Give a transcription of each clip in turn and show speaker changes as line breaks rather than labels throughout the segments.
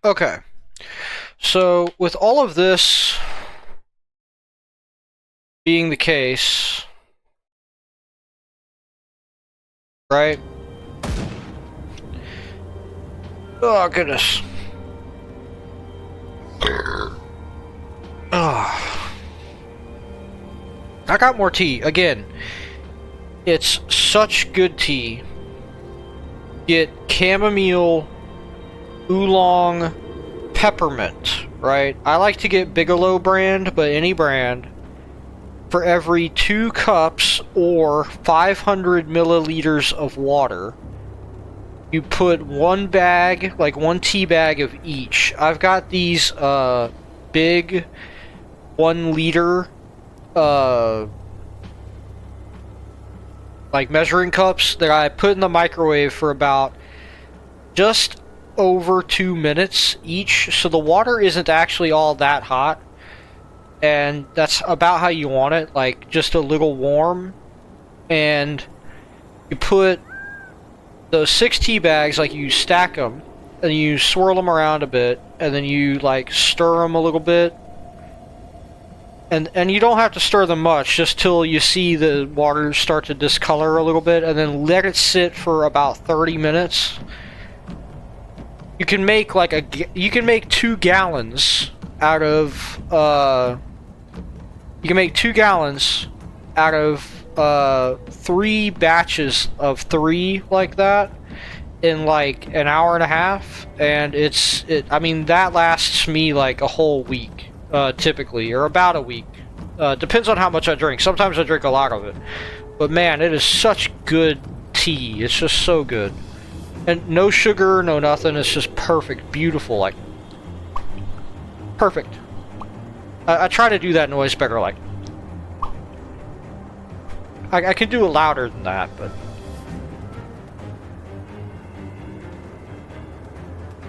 Okay, so with all of this being the case, right? Oh, goodness. Oh. I got more tea. Again, it's such good tea. Get chamomile, oolong, peppermint, right? I like to get Bigelow brand, but any brand. For every 2 cups or 500 milliliters of water, you put one bag, like one tea bag of each. I've got these big 1 liter like measuring cups that I put in the microwave for about just over 2 minutes each, so the water isn't actually all that hot. And that's about how you want it, like just a little warm. And you put those 6 tea bags, like you stack them, and you swirl them around a bit, and then you like stir them a little bit. And you don't have to stir them much, just till you see the water start to discolor a little bit, and then let it sit for about 30 minutes. You can make like you can make 2 gallons out of you can make 2 gallons out of 3 batches of 3 like that in like an hour and a half, and I mean, that lasts me like a whole week, typically, or about a week. Depends on how much I drink. Sometimes I drink a lot of it. But man, it is such good tea. It's just so good. And no sugar, no nothing. It's just perfect. Beautiful, like perfect. I try to do that noise better, like I can do it louder than that, but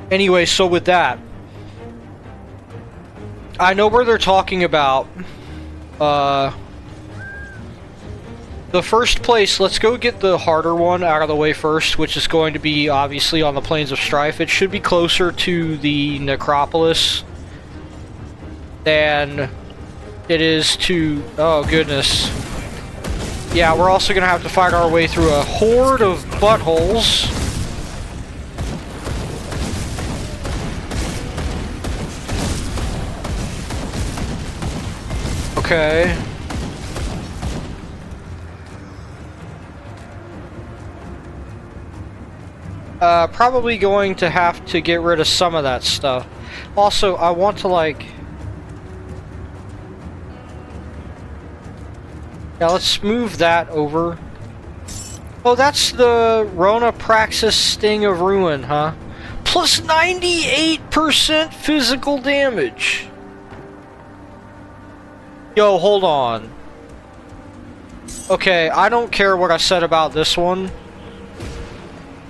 anyway, so with that, I know where they're talking about the first place. Let's go get the harder one out of the way first, which is going to be obviously on the Plains of Strife. It should be closer to the necropolis than it is to... oh goodness. Yeah, we're also gonna have to fight our way through a horde of buttholes. Okay. Probably going to have to get rid of some of that stuff. Also, I want to like... yeah, let's move that over. Oh, that's the Rona Praxis Sting of Ruin, huh? Plus 98% physical damage. Yo, hold on. Okay, I don't care what I said about this one.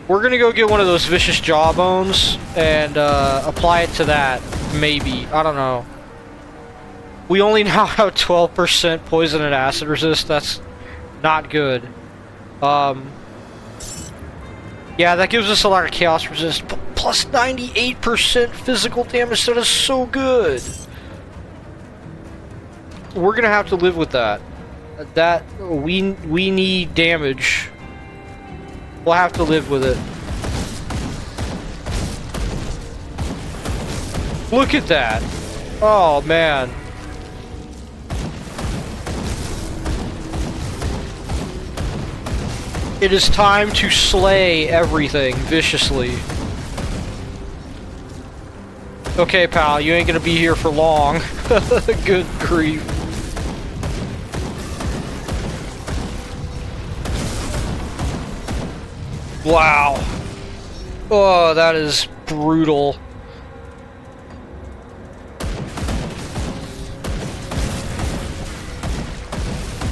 We're gonna go get one of those vicious jawbones and apply it to that, maybe. I don't know. We only now have 12% poison and acid resist. That's not good. Yeah, that gives us a lot of chaos resist. Plus 98% physical damage. That is so good. We're gonna have to live with that. We need damage. We'll have to live with it. Look at that. Oh man. It is time to slay everything viciously. Okay, pal, you ain't gonna be here for long. Good grief. Wow. Oh, that is brutal.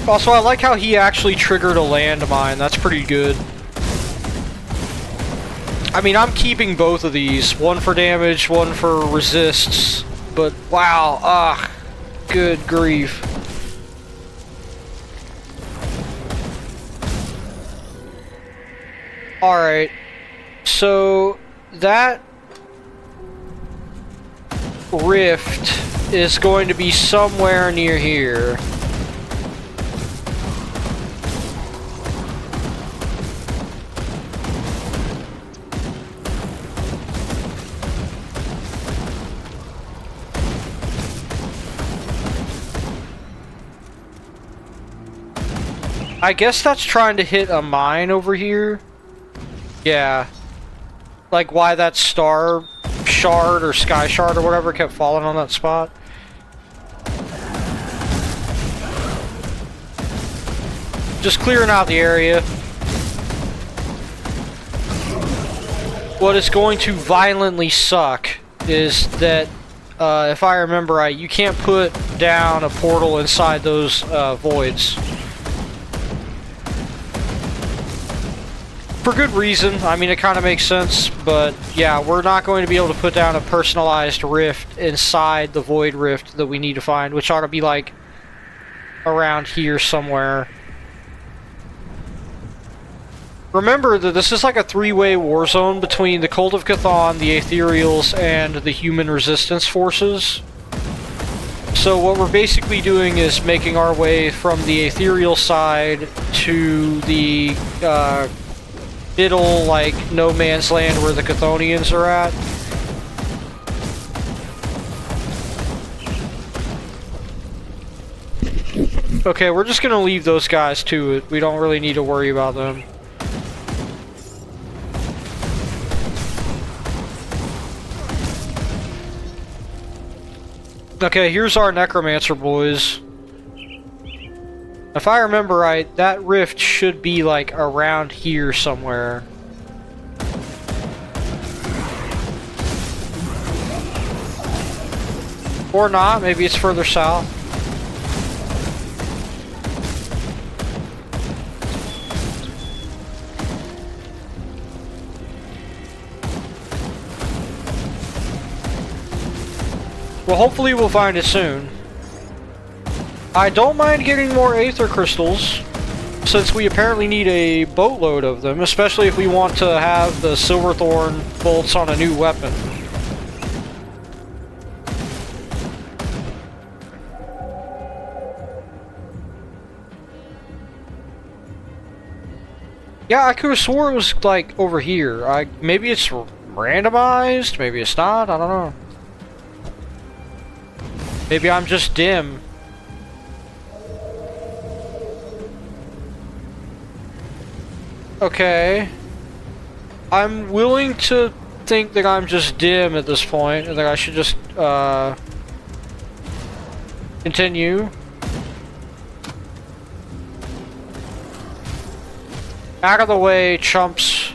Also, I like how he actually triggered a landmine. That's pretty good. I mean, I'm keeping both of these. One for damage, one for resists. But, wow. Good grief. Alright. So, that rift is going to be somewhere near here. I guess that's trying to hit a mine over here. Yeah. Like why that star shard or sky shard or whatever kept falling on that spot. Just clearing out the area. What is going to violently suck is that, if I remember right, you can't put down a portal inside those voids. For good reason. I mean, it kind of makes sense, but yeah, we're not going to be able to put down a personalized rift inside the void rift that we need to find, which ought to be like around here somewhere. Remember that this is like a three-way war zone between the Cult of Cthulhu, the Ethereals, and the human resistance forces. So what we're basically doing is making our way from the Ethereal side to the middle, like, no man's land where the Chthonians are at. Okay, we're just gonna leave those guys to it. We don't really need to worry about them. Okay, here's our necromancer boys. If I remember right, that rift should be like around here somewhere. Or not, maybe it's further south. Well, hopefully we'll find it soon. I don't mind getting more aether crystals, since we apparently need a boatload of them, especially if we want to have the Silverthorn bolts on a new weapon. Yeah, I could have swore it was, like, over here. Maybe it's randomized, maybe it's not, I don't know. Maybe I'm just dim. Okay. I'm willing to think that I'm just dim at this point, and that I should just, continue. Out of the way, chumps.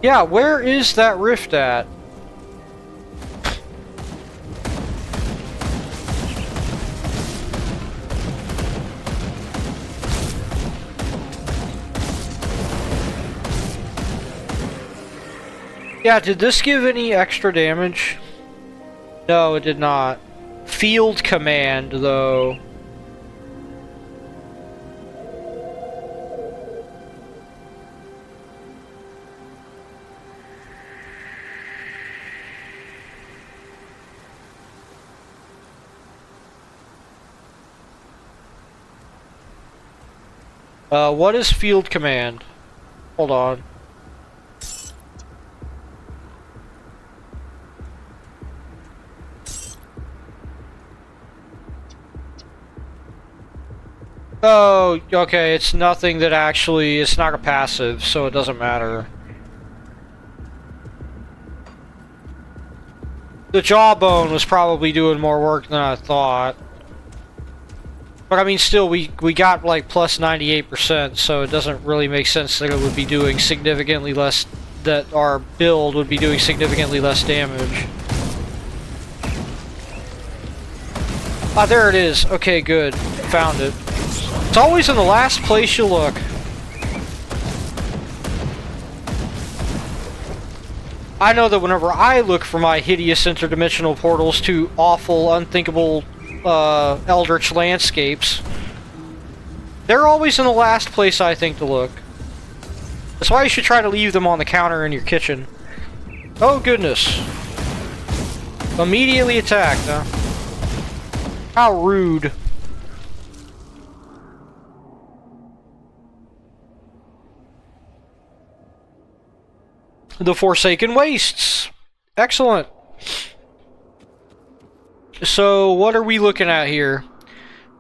Yeah, where is that rift at? Yeah, did this give any extra damage? No, it did not. Field command, though. What is field command? Hold on. Oh, okay, it's nothing that actually, it's not a passive, so it doesn't matter. The jawbone was probably doing more work than I thought. But I mean, still, we got like plus 98%, so it doesn't really make sense that it would be doing significantly less, that our build would be doing significantly less damage. Ah, there it is. Okay, good. Found it. It's always in the last place you look. I know that whenever I look for my hideous interdimensional portals to awful, unthinkable, eldritch landscapes, they're always in the last place I think to look. That's why you should try to leave them on the counter in your kitchen. Oh goodness. Immediately attacked, huh? How rude. The Forsaken Wastes. Excellent. So, what are we looking at here?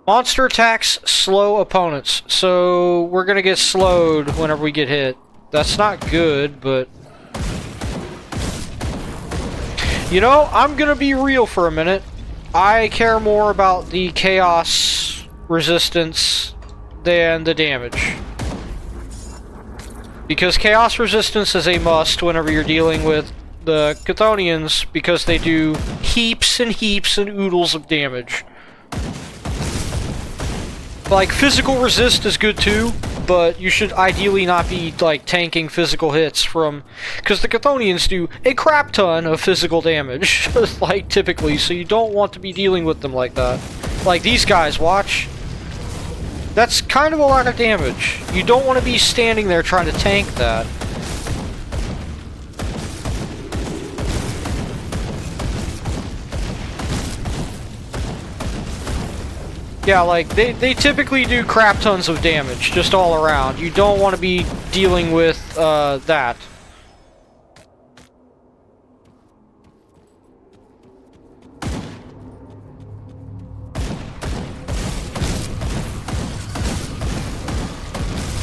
Monster attacks slow opponents. So, we're gonna get slowed whenever we get hit. That's not good, but... You know, I'm gonna be real for a minute. I care more about the chaos resistance than the damage. Because chaos resistance is a must whenever you're dealing with the Chthonians, because they do heaps and heaps and oodles of damage. Like, physical resist is good too, but you should ideally not be, like, tanking physical hits from... Because the Chthonians do a crap ton of physical damage, like, typically, so you don't want to be dealing with them like that. Like, these guys, watch. That's kind of a lot of damage. You don't want to be standing there trying to tank that. Yeah, like, they typically do crap tons of damage, just all around. You don't want to be dealing with, that.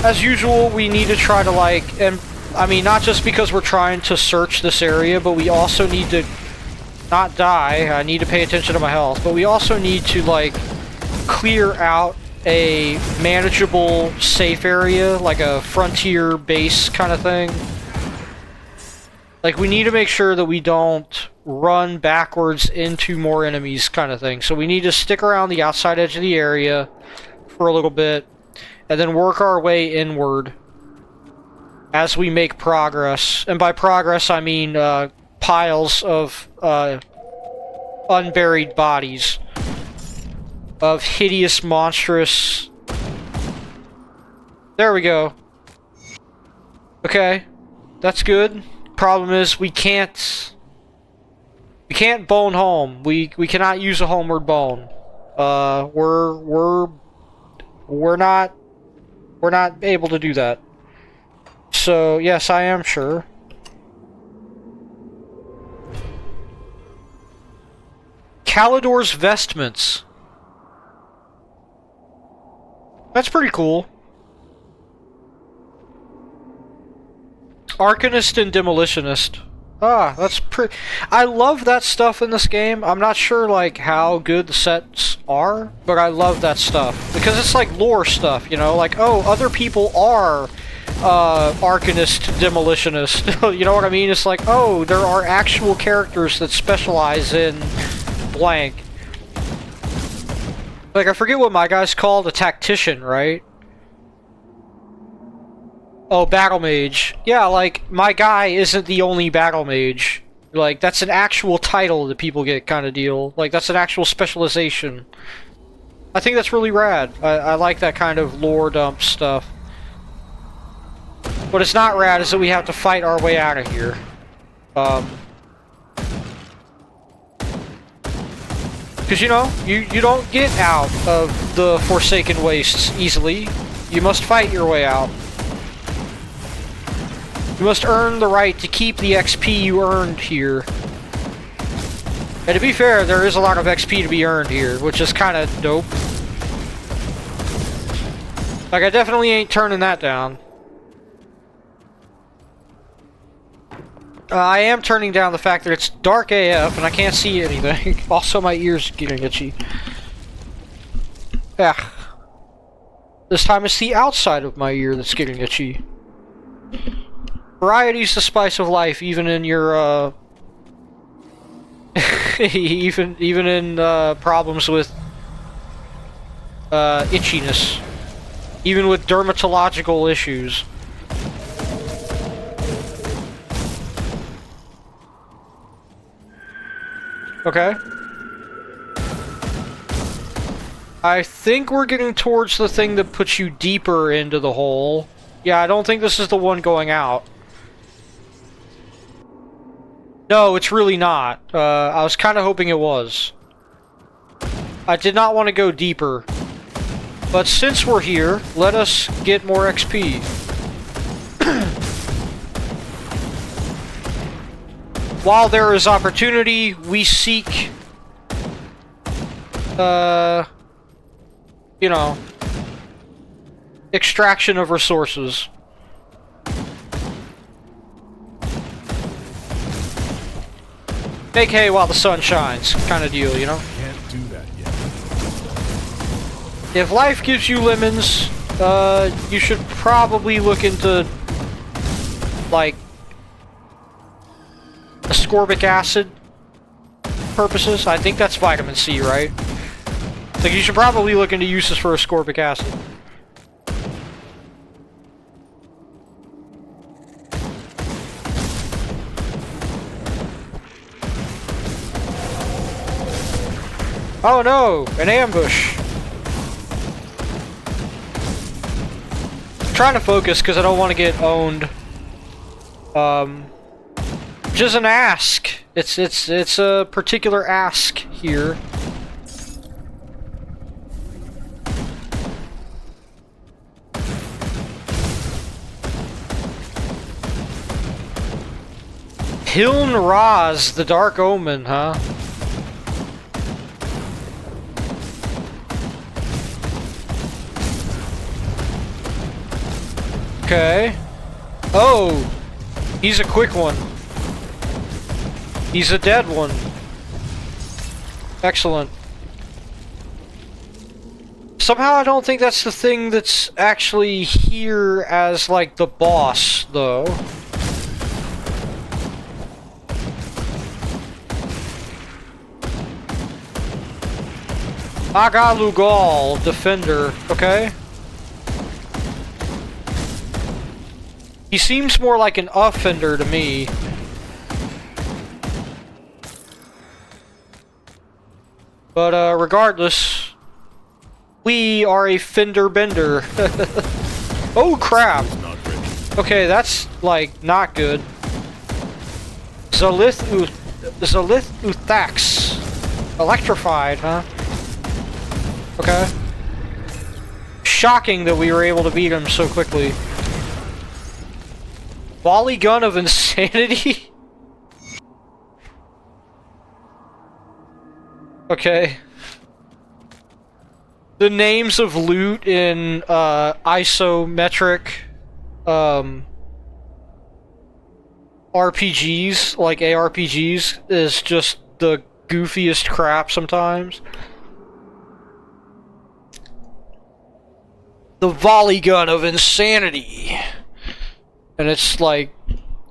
As usual, we need to try to, like, and, I mean, not just because we're trying to search this area, but we also need to not die. I need to pay attention to my health, but we also need to, like, clear out a manageable safe area, like a frontier base kind of thing. Like, we need to make sure that we don't run backwards into more enemies kind of thing. So we need to stick around the outside edge of the area for a little bit, and then work our way inward as we make progress. And by progress, I mean piles of unburied bodies of hideous, monstrous... There we go. Okay. That's good. Problem is, we can't bone home. We cannot use a homeward bone. We're not able to do that. So, yes, I am sure. Calidor's Vestments. That's pretty cool. Arcanist and Demolitionist. Ah, that's pretty... I love that stuff in this game. I'm not sure, like, how good the sets are, but I love that stuff. Because it's like lore stuff, you know? Like, oh, other people are Arcanist, Demolitionist. You know what I mean? It's like, oh, there are actual characters that specialize in blank. Like, I forget what my guy's called, a tactician, right? Oh, battle mage. Yeah, like, my guy isn't the only battle mage. Like, that's an actual title that people get kind of deal. Like, that's an actual specialization. I think that's really rad. I like that kind of lore dump stuff. What is not rad is that we have to fight our way out of here. Because, you know, you don't get out of the Forsaken Wastes easily. You must fight your way out. You must earn the right to keep the XP you earned here. And to be fair, there is a lot of XP to be earned here, which is kind of dope. Like, I definitely ain't turning that down. I am turning down the fact that it's dark AF and I can't see anything. Also, my ears getting itchy. Yeah. This time it's the outside of my ear that's getting itchy. Variety's the spice of life, even in your, even in, problems with, itchiness. Even with dermatological issues. Okay. I think we're getting towards the thing that puts you deeper into the hole. Yeah, I don't think this is the one going out. No, it's really not. I was kind of hoping it was. I did not want to go deeper. But since we're here, let us get more XP. While there is opportunity, we seek... you know... extraction of resources. Make hay while the sun shines, kind of deal, you know?
Can't do that yet.
If life gives you lemons, you should probably look into, like, ascorbic acid purposes. I think that's vitamin C, right? Like, you should probably look into uses for ascorbic acid. Oh no! An ambush! I'm trying to focus because I don't want to get owned. Just an ask. It's a particular ask here. Hiln Raz, the Dark Omen, huh? Okay. Oh! He's a quick one. He's a dead one. Excellent. Somehow I don't think that's the thing that's actually here as, like, the boss, though. Aga Lugal, Defender, okay? He seems more like an offender to me. But, regardless, we are a fender bender. Oh, crap! Okay, that's, like, not good. Zalith Uthax. Electrified, huh? Okay. Shocking that we were able to beat him so quickly. Volley gun of insanity? Okay. The names of loot in isometric RPGs, like ARPGs, is just the goofiest crap sometimes. The volley gun of insanity. And it's like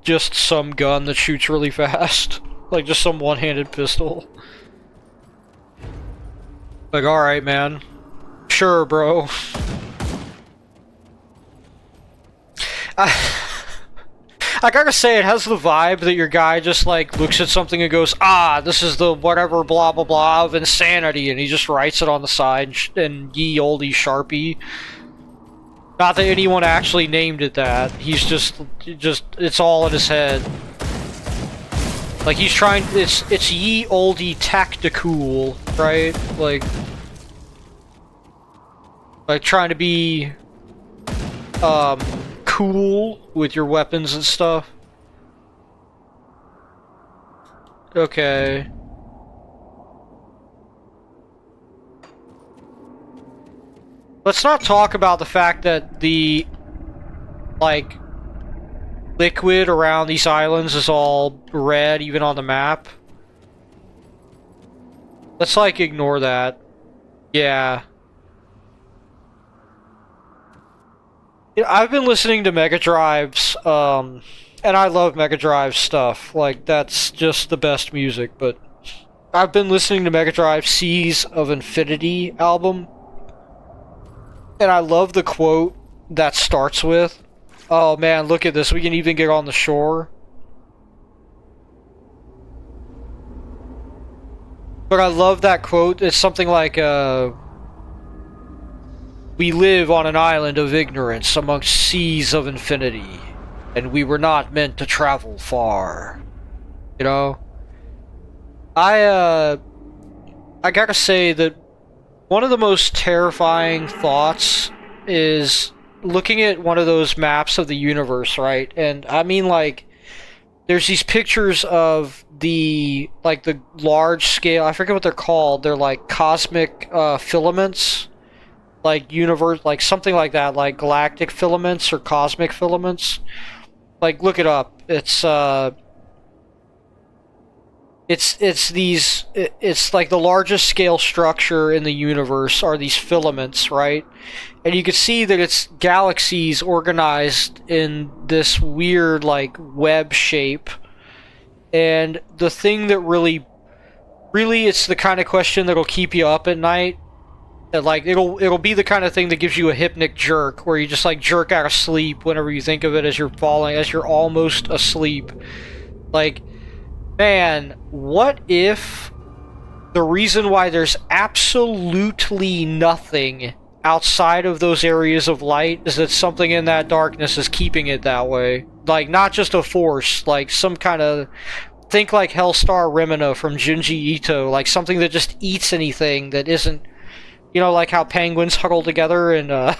just some gun that shoots really fast. Like just some one-handed pistol. Like, alright, man. Sure, bro. I gotta say, it has the vibe that your guy just, like, looks at something and goes, ah, this is the whatever blah blah blah of insanity, and he just writes it on the side in ye olde Sharpie. Not that anyone actually named it that. He's just, it's all in his head. Like, he's trying, it's ye olde tacticool, right? Like trying to be, cool with your weapons and stuff. Okay. Let's not talk about the fact that the, like, liquid around these islands is all red, even on the map. Let's, like, ignore that. Yeah. I've been listening to Mega Drive's, and I love Mega Drive stuff. Like, that's just the best music, but I've been listening to Mega Drive's Seas of Infinity album. And I love the quote that starts with, oh man, look at this, we can even get on the shore. But I love that quote. It's something like, we live on an island of ignorance amongst seas of infinity, and we were not meant to travel far. You know? I gotta say that one of the most terrifying thoughts is looking at one of those maps of the universe, right? And I mean, like, there's these pictures of the large scale, I forget what they're called, they're like cosmic filaments, like universe, like something like that, like galactic filaments or cosmic filaments. Like, look it up. It's like the largest scale structure in the universe are these filaments, right? And you can see that it's galaxies organized in this weird, like, web shape. And the thing that really, it's the kind of question that'll keep you up at night. And, like, it'll be the kind of thing that gives you a hypnic jerk, where you just, like, jerk out of sleep whenever you think of it as you're almost asleep. Like, man, what if the reason why there's absolutely nothing outside of those areas of light is that something in that darkness is keeping it that way? Like, not just a force, like some kind of... Think like Hellstar Remina from Junji Ito, like something that just eats anything that isn't... You know, like how penguins huddle together in the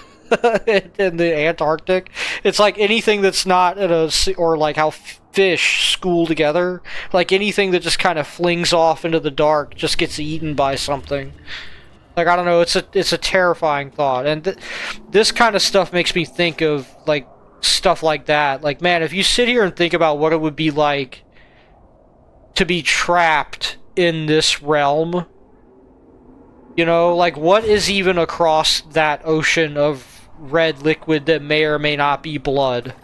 Antarctic? It's like anything that's not in a... Or like how fish school together. Like anything that just kind of flings off into the dark just gets eaten by something. Like, I don't know, it's a terrifying thought. And this kind of stuff makes me think of, like, stuff like that. Like, man, if you sit here and think about what it would be like to be trapped in this realm, you know, like, what is even across that ocean of red liquid that may or may not be blood,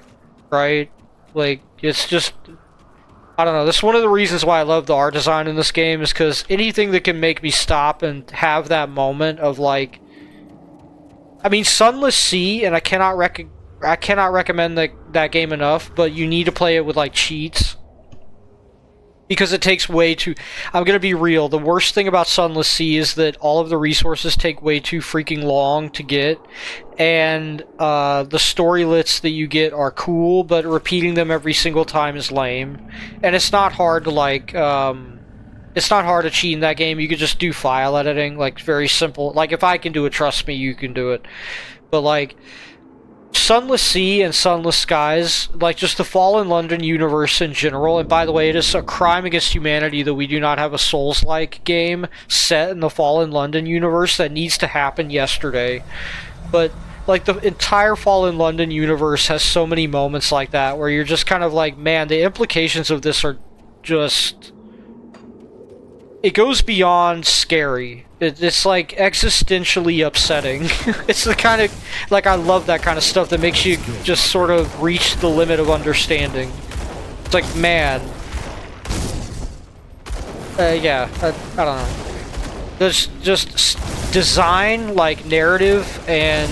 right? Like, it's just... I don't know, that's one of the reasons why I love the art design in this game, is because anything that can make me stop and have that moment of, like... I mean, Sunless Sea, and I cannot recommend that game enough, but you need to play it with, like, cheats. Because it takes way too... I'm gonna be real, the worst thing about Sunless Sea is that all of the resources take way too freaking long to get, and the storylets that you get are cool, but repeating them every single time is lame. And it's not hard to, like, it's not hard to cheat in that game. You could just do file editing, like, very simple. Like, if I can do it, trust me, you can do it. But, like... Sunless Sea and Sunless Skies, like just the Fallen London universe in general, and by the way, it is a crime against humanity that we do not have a Souls-like game set in the Fallen London universe. That needs to happen yesterday. But, like, the entire Fallen London universe has so many moments like that, where you're just kind of like, man, the implications of this are just... It goes beyond scary. It's like existentially upsetting. It's the kind of, like, I love that kind of stuff that makes you just sort of reach the limit of understanding. It's like, man. Yeah, I don't know. There's just design, like narrative and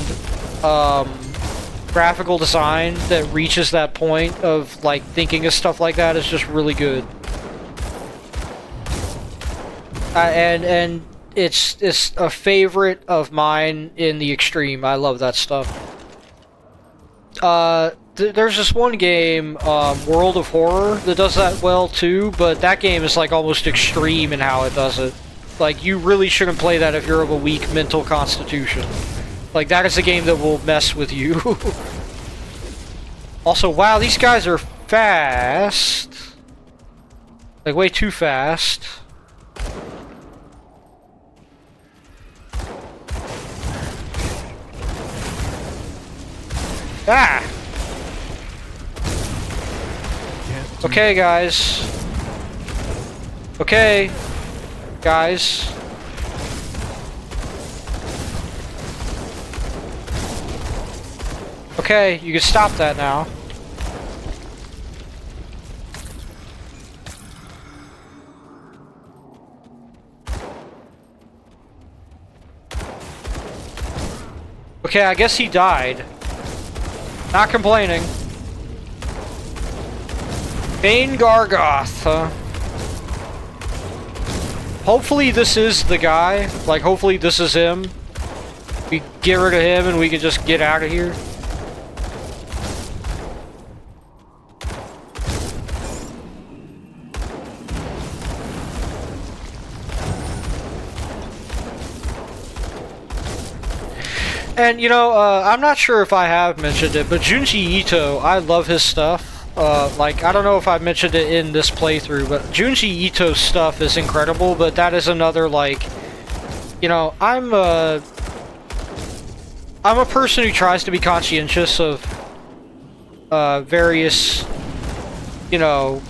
graphical design that reaches that point of, like, thinking of stuff like that is just really good. And it's a favorite of mine in the extreme. I love that stuff. There's this one game, World of Horror, that does that well too, but that game is like almost extreme in how it does it. Like, you really shouldn't play that if you're of a weak mental constitution. Like, that is a game that will mess with you. Also, wow, these guys are fast. Like, way too fast. Ah! Okay, guys. Okay, guys. Okay, you can stop that now. Okay, I guess he died. Not complaining. Bane Gargoth, huh? Hopefully this is the guy. Like, hopefully this is him. We get rid of him and we can just get out of here. And, you know, I'm not sure if I have mentioned it, but Junji Ito, I love his stuff. Like, I don't know if I've mentioned it in this playthrough, but Junji Ito's stuff is incredible, but that is another, like, you know, I'm a person who tries to be conscientious of, various, you know,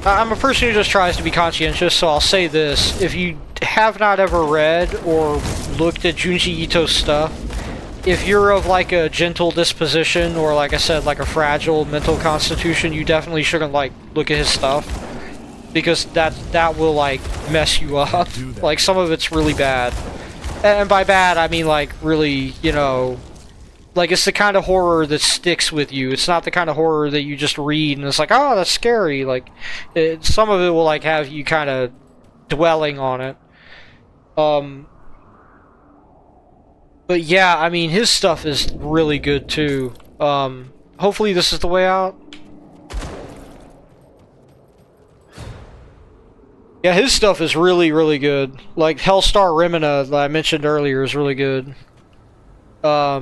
I'm a person who just tries to be conscientious, so I'll say this. If you have not ever read or looked at Junji Ito's stuff, if you're of like a gentle disposition or, like I said, like a fragile mental constitution, you definitely shouldn't like look at his stuff, because that will like mess you up. Like, some of it's really bad, and by bad I mean like really, you know, like it's the kind of horror that sticks with you. It's not the kind of horror that you just read and it's like, oh, that's scary. Like, some of it will like have you kind of dwelling on it. But yeah, I mean, his stuff is really good too. Hopefully this is the way out. Yeah, his stuff is really, really good. Like, Hellstar Remina, that I mentioned earlier, is really good. I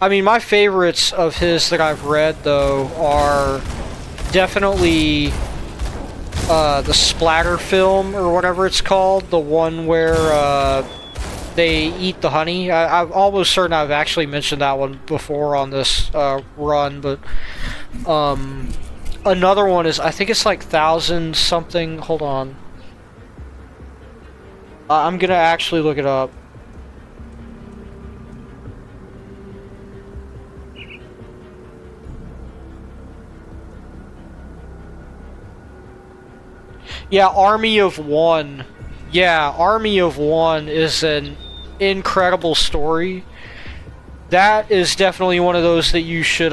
mean, my favorites of his that I've read, though, are definitely the splatter film, or whatever it's called. The one where they eat the honey. I'm almost certain I've actually mentioned that one before on this run, but another one is, I think it's like 1000 something. Hold on. I'm gonna actually look it up. Yeah, Army of One. Yeah, Army of One is an incredible story. That is definitely one of those that you should,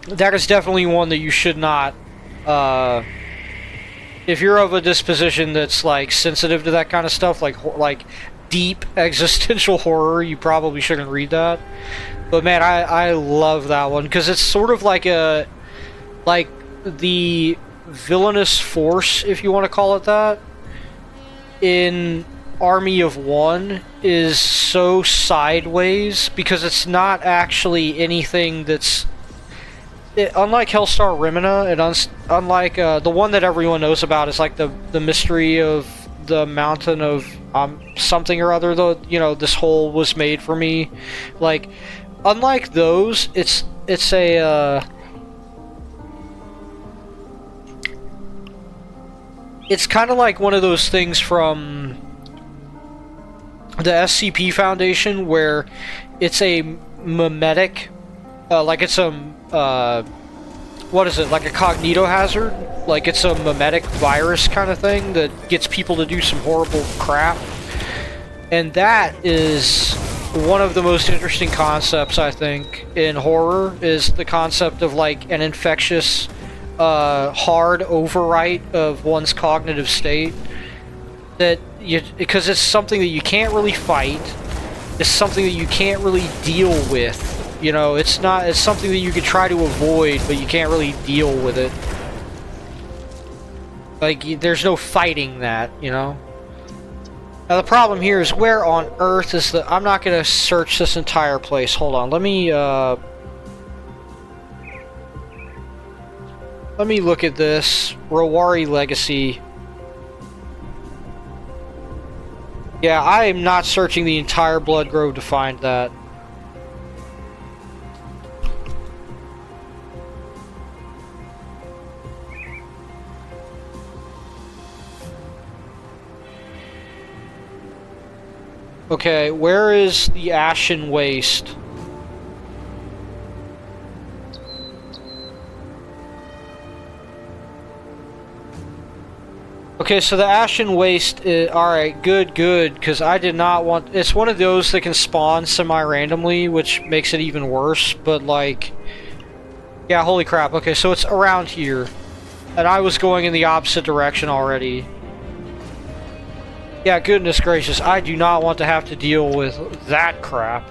that is definitely one that you should not, if you're of a disposition that's, like, sensitive to that kind of stuff, like deep existential horror, you probably shouldn't read that. But man, I love that one, because it's sort of like a, like, the villainous force, if you want to call it that, in Army of One is so sideways, because it's not actually anything that's, unlike Hellstar Remina, and unlike the one that everyone knows about is like the mystery of the mountain of something or other, though, you know, this hole was made for me. Like, unlike those, it's a it's kind of like one of those things from the SCP Foundation where it's a mimetic, like it's a what is it, like a cognitohazard? Like, it's a mimetic virus kind of thing that gets people to do some horrible crap. And that is one of the most interesting concepts, I think, in horror, is the concept of, like, an infectious, hard overwrite of one's cognitive state. That because it's something that you can't really fight, it's something that you can't really deal with. You know, it's something that you could try to avoid, but you can't really deal with it. Like, there's no fighting that, you know? Now, the problem here is, where on earth is the... I'm not gonna search this entire place. Hold on, let me look at this. Rowari Legacy. Yeah, I am not searching the entire Blood Grove to find that. Okay, where is the Ashen Waste? Okay, so the Ashen Waste is... Alright, good, because I did not want... It's one of those that can spawn semi-randomly, which makes it even worse, but like... Yeah, holy crap. Okay, so it's around here. And I was going in the opposite direction already. Yeah, goodness gracious, I do not want to have to deal with that crap.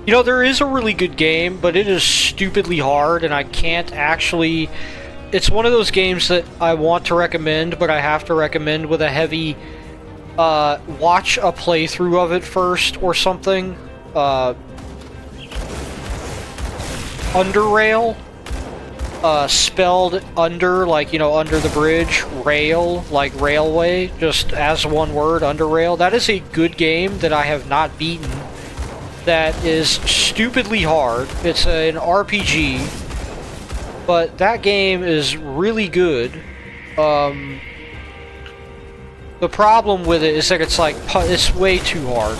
You know, there is a really good game, but it is stupidly hard, and I can't actually... It's one of those games that I want to recommend, but I have to recommend with a heavy... watch a playthrough of it first, or something. Underrail? Spelled under, like, you know, under the bridge, rail, like railway, just as one word, Underrail. That is a good game that I have not beaten. That is stupidly hard. It's an RPG, but that game is really good. The problem with it is that it's like, it's way too hard.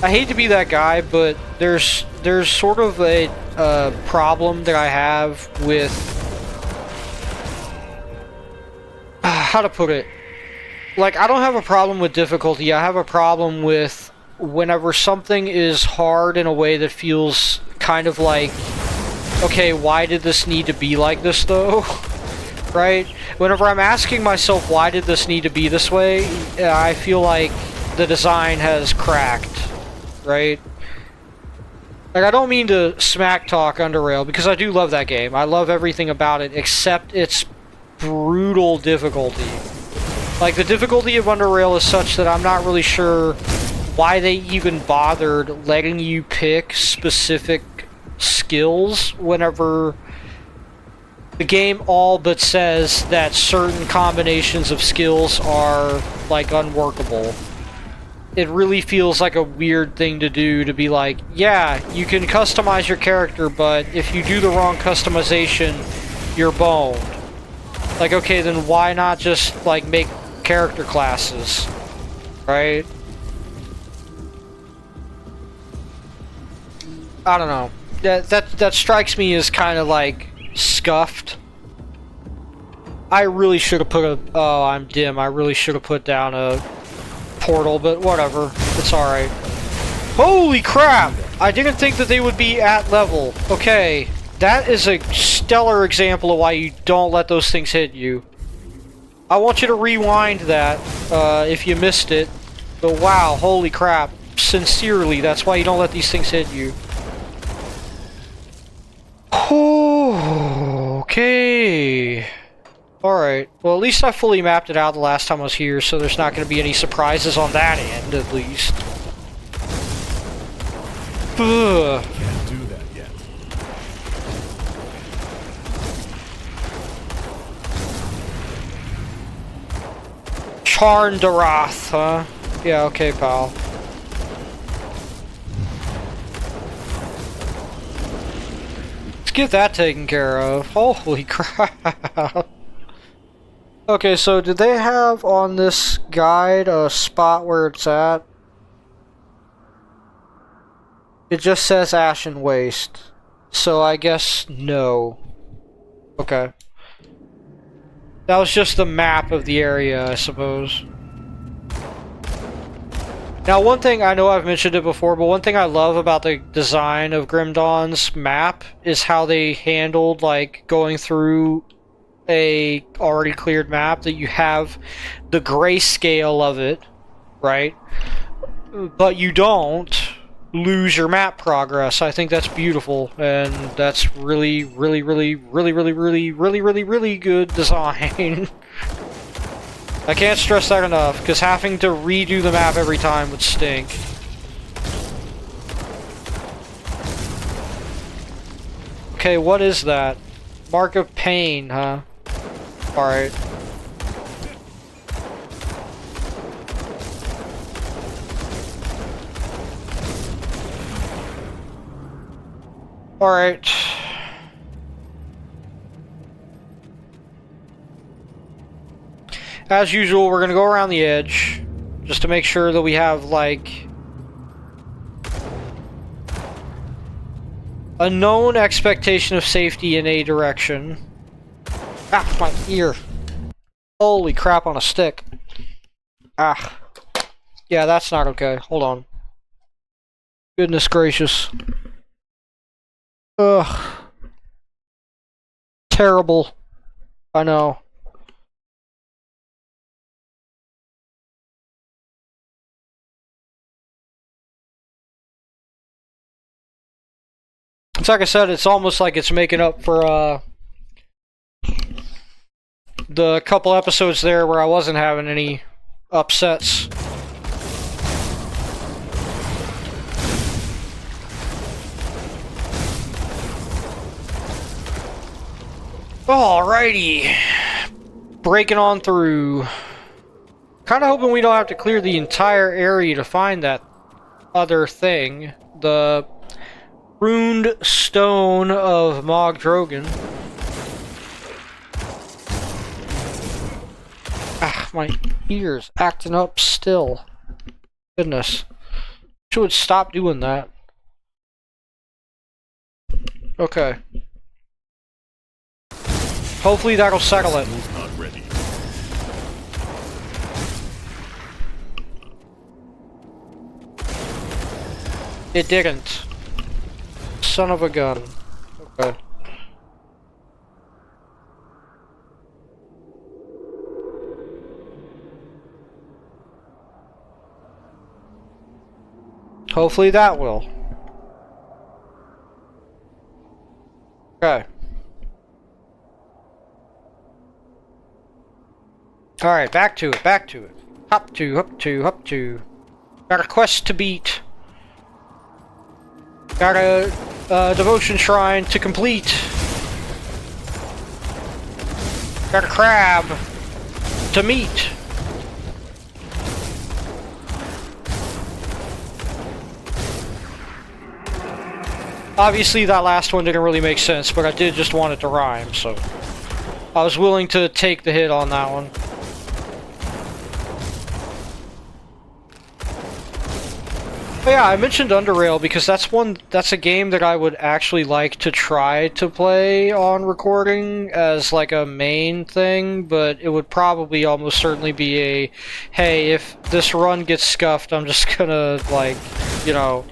I hate to be that guy, but there's sort of a problem that I have with how to put it. Like, I don't have a problem with difficulty. I have a problem with whenever something is hard in a way that feels kind of like, okay, why did this need to be like this though? Right? Whenever I'm asking myself, why did this need to be this way, I feel like the design has cracked, right? Like, I don't mean to smack talk Underrail, because I do love that game. I love everything about it, except its brutal difficulty. Like, the difficulty of Underrail is such that I'm not really sure why they even bothered letting you pick specific skills whenever the game all but says that certain combinations of skills are, like, unworkable. It really feels like a weird thing to do, to be like, yeah, you can customize your character, but if you do the wrong customization, you're boned. Like, okay, then why not just, like, make character classes, right? I don't know. That strikes me as kind of like scuffed. I really should have put a... Oh, I'm dim. I really should have put down a portal, but whatever. It's alright. Holy crap! I didn't think that they would be at level. Okay. That is a stellar example of why you don't let those things hit you. I want you to rewind that if you missed it. But wow, holy crap. Sincerely, that's why you don't let these things hit you. Okay. Alright. Well, at least I fully mapped it out the last time I was here, so there's not going to be any surprises on that end, at least. Ugh.
Can't do that yet.
Charndarath, huh? Yeah, okay, pal. Get that taken care of. Holy crap. Okay, so did they have on this guide a spot where it's at? It just says Ashen Waste. So I guess no. Okay. That was just the map of the area, I suppose. Now, one thing, I know I've mentioned it before, but one thing I love about the design of Grim Dawn's map is how they handled, like, going through a already cleared map, that you have the grayscale of it, right? But you don't lose your map progress. I think that's beautiful, and that's really, really, really, really, really, really, really, really, really good design. I can't stress that enough, because having to redo the map every time would stink. Okay, what is that? Mark of Pain, huh? Alright. Alright. As usual, we're gonna go around the edge, just to make sure that we have, like, a known expectation of safety in a direction. Ah, my ear. Holy crap on a stick. Ah. Yeah, that's not okay. Hold on. Goodness gracious. Ugh. Terrible. I know. It's like I said, it's almost like it's making up for, the couple episodes there where I wasn't having any upsets. Alrighty. Breaking on through. Kinda hoping we don't have to clear the entire area to find that other thing. The runed stone of Mog Drogan. Ah, my ears acting up still. Goodness. She would stop doing that. Okay. Hopefully that'll settle it.
Not ready.
It didn't. Son of a gun. Okay. Hopefully that will. Okay. Alright, back to it, back to it. Hop to, hop to, hop to. Got a quest to beat. Got a devotion shrine to complete. Got a crab to meet. Obviously that last one didn't really make sense, but I did just want it to rhyme, so I was willing to take the hit on that one. But yeah, I mentioned Underrail because that's a game that I would actually like to try to play on recording as like a main thing, but it would probably almost certainly be a, hey, if this run gets scuffed, I'm just gonna, like, you know,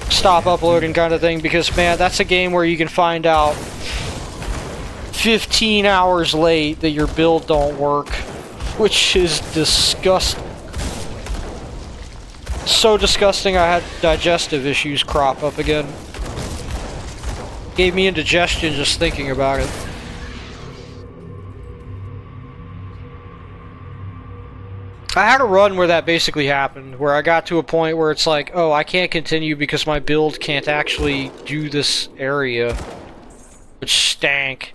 stop uploading kind of thing, because man, that's a game where you can find out 15 hours late that your build don't work, which is disgusting. So disgusting I had digestive issues crop up again. Gave me indigestion just thinking about it. I had a run where that basically happened, where I got to a point where it's like, oh, I can't continue because my build can't actually do this area, which stank.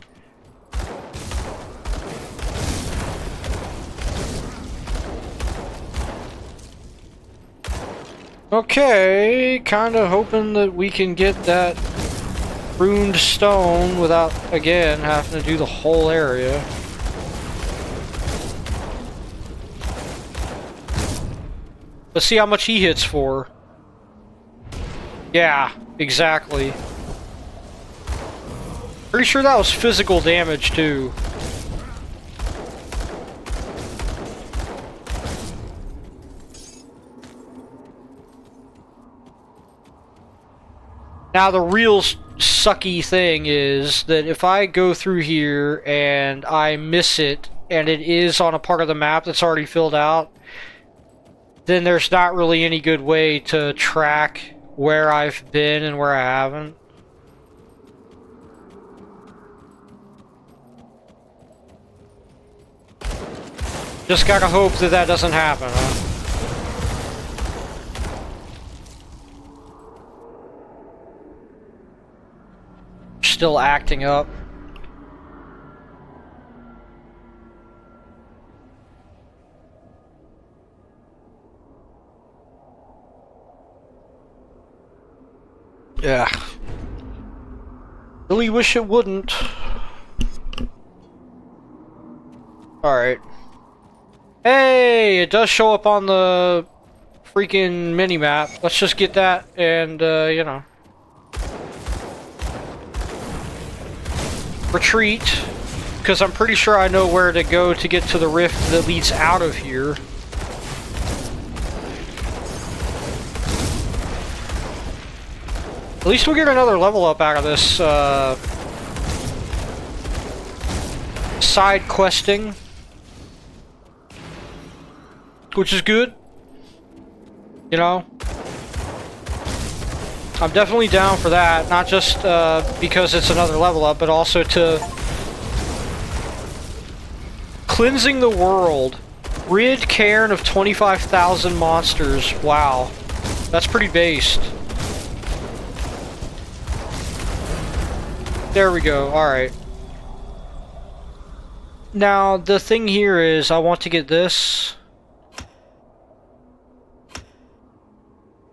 Okay, kinda hoping that we can get that runed stone without, again, having to do the whole area. Let's see how much he hits for. Yeah, exactly. Pretty sure that was physical damage, too. Now, the real sucky thing is that if I go through here and I miss it, and it is on a part of the map that's already filled out, then there's not really any good way to track where I've been and where I haven't. Just gotta hope that that doesn't happen, huh? Still acting up. Yeah. Really wish it wouldn't. Alright. Hey, it does show up on the freaking mini-map. Let's just get that and, you know. retreat, because I'm pretty sure I know where to go to get to the rift that leads out of here. At least we'll get another level up out of this, side questing. Which is good. You know? I'm definitely down for that, not just because it's another level up, but also to cleansing the world. Rid Cairn of 25,000 monsters. Wow. That's pretty based. There we go, alright. Now, the thing here is, I want to get this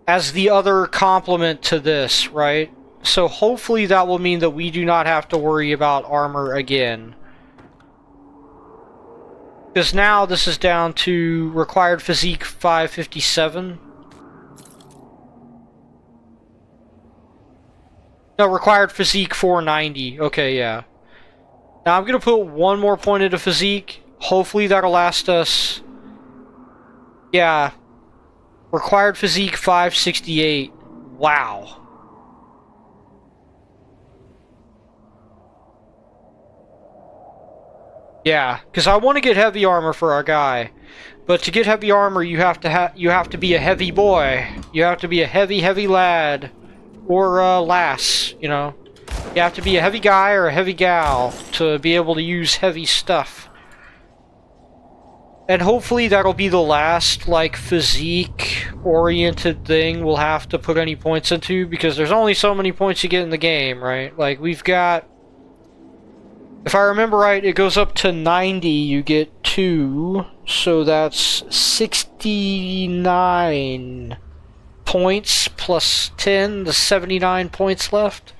as the other complement to this, right? So hopefully that will mean that we do not have to worry about armor again. Because now this is down to required physique 557. No, required physique 490. Okay, yeah. Now I'm gonna put one more point into physique. Hopefully that'll last us... Yeah. Required physique 568. Wow. Yeah, because I want to get heavy armor for our guy. But to get heavy armor, you have to be a heavy boy. You have to be a heavy lad. Or lass, you know. You have to be a heavy guy or a heavy gal to be able to use heavy stuff. And hopefully that'll be the last, like, physique-oriented thing we'll have to put any points into, because there's only so many points you get in the game, right? Like, we've got... If I remember right, it goes up to 90, you get 2, so that's 69 points plus 10, the 79 points left.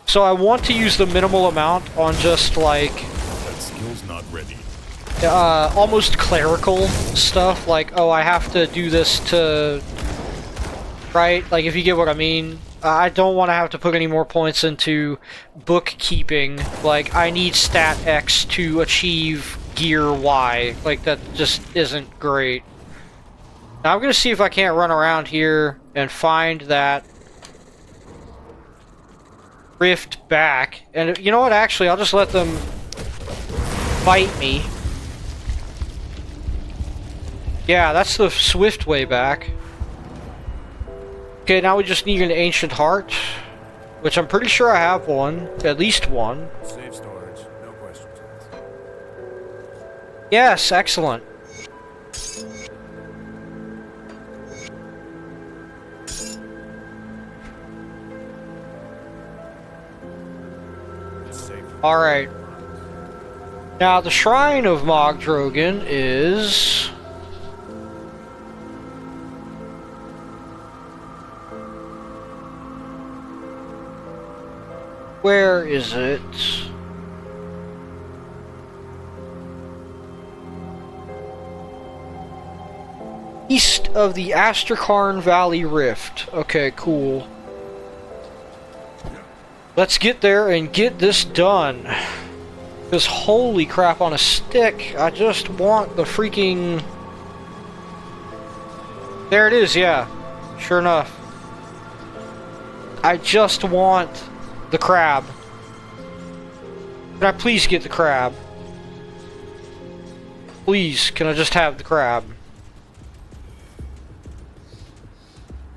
So I want to use the minimal amount on just, like...
That skill's not ready.
Almost clerical stuff, like, oh, I have to do this to... Right? Like, if you get what I mean. I don't want to have to put any more points into bookkeeping. Like, I need stat X to achieve gear Y. Like, that just isn't great. Now, I'm gonna see if I can't run around here and find that rift back. And you know what? Actually, I'll just let them fight me. Yeah, that's the swift way back. Okay, now we just need an ancient heart, which I'm pretty sure I have one, at least one.
Safe storage, no questions.
Yes, excellent. Alright. Now, the Shrine of Mogdrogan is... Where is it? East of the Astrakhan Valley Rift. Okay, cool. Let's get there and get this done. Because holy crap on a stick, I just want the freaking... There it is, yeah. Sure enough. I just want the crab. Can I please get the crab? Please, can I just have the crab?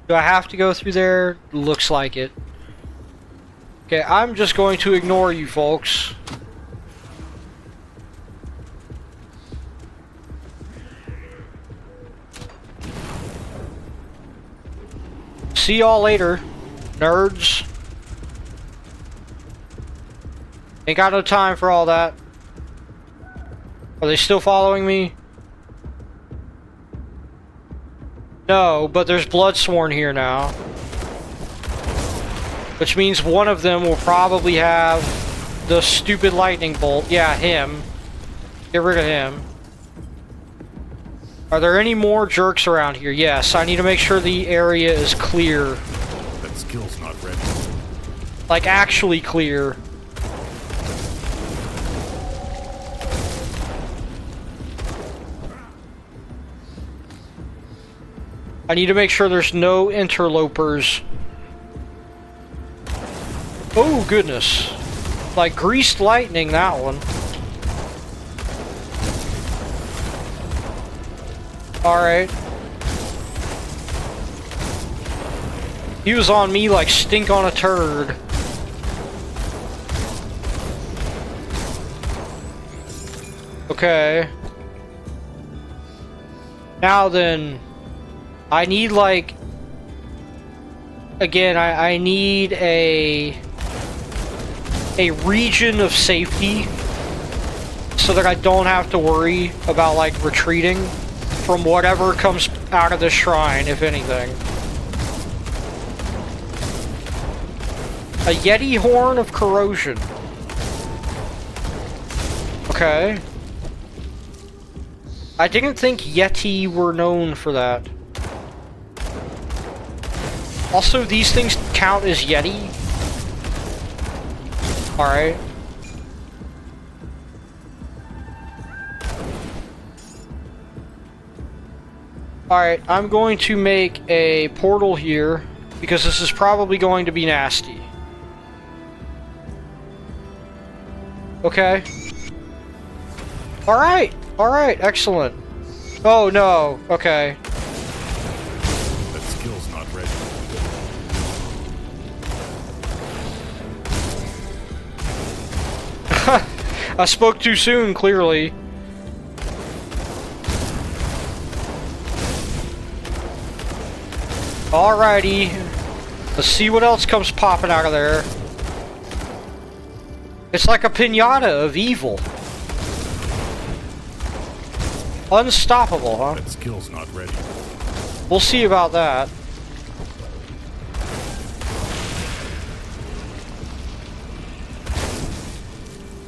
Do I have to go through there? Looks like it. Okay, I'm just going to ignore you folks. See y'all later, nerds. Ain't got no time for all that. Are they still following me? No, but there's Bloodsworn here now. Which means one of them will probably have the stupid lightning bolt. Yeah, him. Get rid of him. Are there any more jerks around here? Yes, I need to make sure the area is clear.
That skill's not ready.
Like, actually clear. I need to make sure there's no interlopers. Oh, goodness. Like greased lightning, that one. Alright. He was on me like stink on a turd. Okay. Now then, I need like... Again, I need a region of safety so that I don't have to worry about like retreating from whatever comes out of the shrine, if anything. A Yeti horn of corrosion. Okay. I didn't think Yeti were known for that. Also, these things count as Yeti. Alright. Alright, I'm going to make a portal here, because this is probably going to be nasty. Okay. Alright! Alright, excellent. Oh no, okay.
That skill's not ready.
I spoke too soon, clearly. Alrighty. Let's see what else comes popping out of there. It's like a piñata of evil. Unstoppable, huh?
That skill's not ready.
We'll see about that.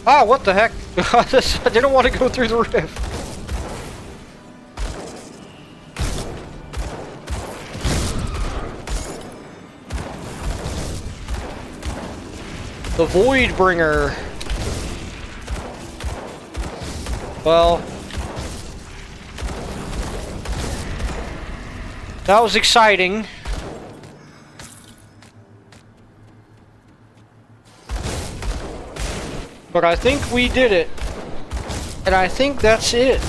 Ah, what the heck? I didn't want to go through the rift. The Voidbringer. Well, that was exciting. But I think we did it. And I think that's it.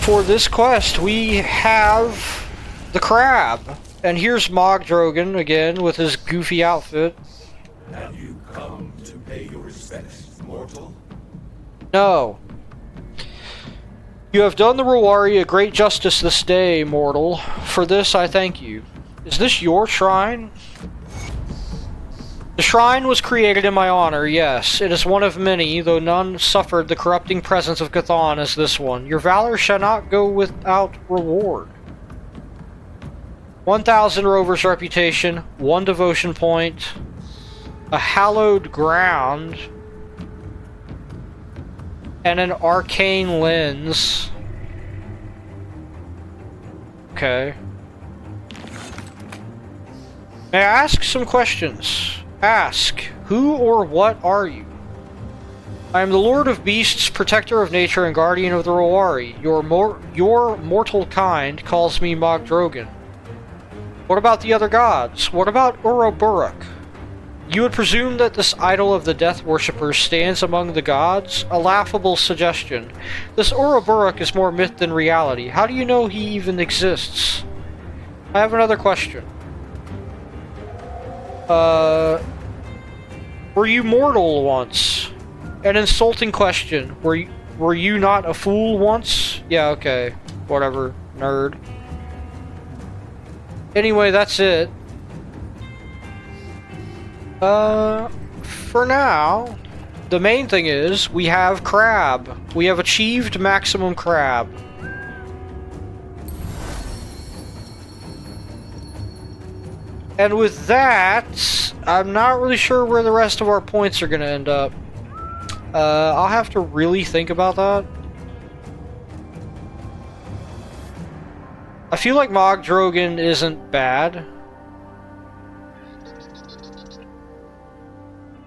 For this quest, we have the crab. And here's Mogdrogan again with his goofy outfit.
Have you come to pay your respects, mortal?
No. You have done the Rowari a great justice this day, mortal. For this I thank you. Is this your shrine? The shrine was created in my honor, yes. It is one of many, though none suffered the corrupting presence of Cthon as this one. Your valor shall not go without reward. 1,000 rovers reputation, 1 devotion point, a hallowed ground, and an arcane lens. Okay. May I ask some questions? Ask, who or what are you? I am the Lord of Beasts, protector of nature, and guardian of the Rowari. Your mortal kind calls me Mogdrogan. What about the other gods? What about Uroburuk? You would presume that this idol of the death worshippers stands among the gods? A laughable suggestion. This Uroburuk is more myth than reality. How do you know he even exists? I have another question. Were you mortal once? An insulting question. Were you not a fool once? Yeah, okay. Whatever, nerd. Anyway, that's it. For now, the main thing is, we have crab. We have achieved maximum crab. And with that, I'm not really sure where the rest of our points are gonna end up. I'll have to really think about that. I feel like Mogdrogan isn't bad.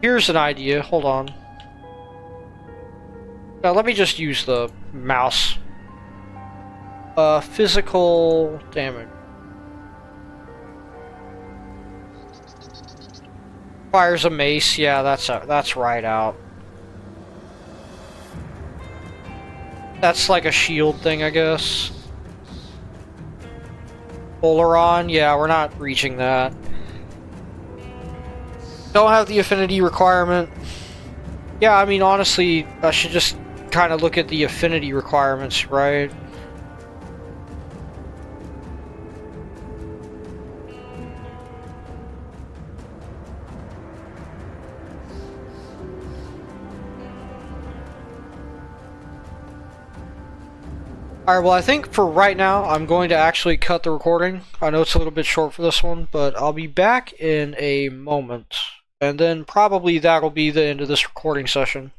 Here's an idea, hold on. Now let me just use the mouse. Physical damage. Fires a mace, yeah, that's right out. That's like a shield thing, I guess. Polaron, yeah, we're not reaching that. Don't have the affinity requirement. Yeah, I mean, honestly, I should just kind of look at the affinity requirements, right? Alright, well, I think for right now, I'm going to actually cut the recording. I know it's a little bit short for this one, but I'll be back in a moment. And then probably that'll be the end of this recording session.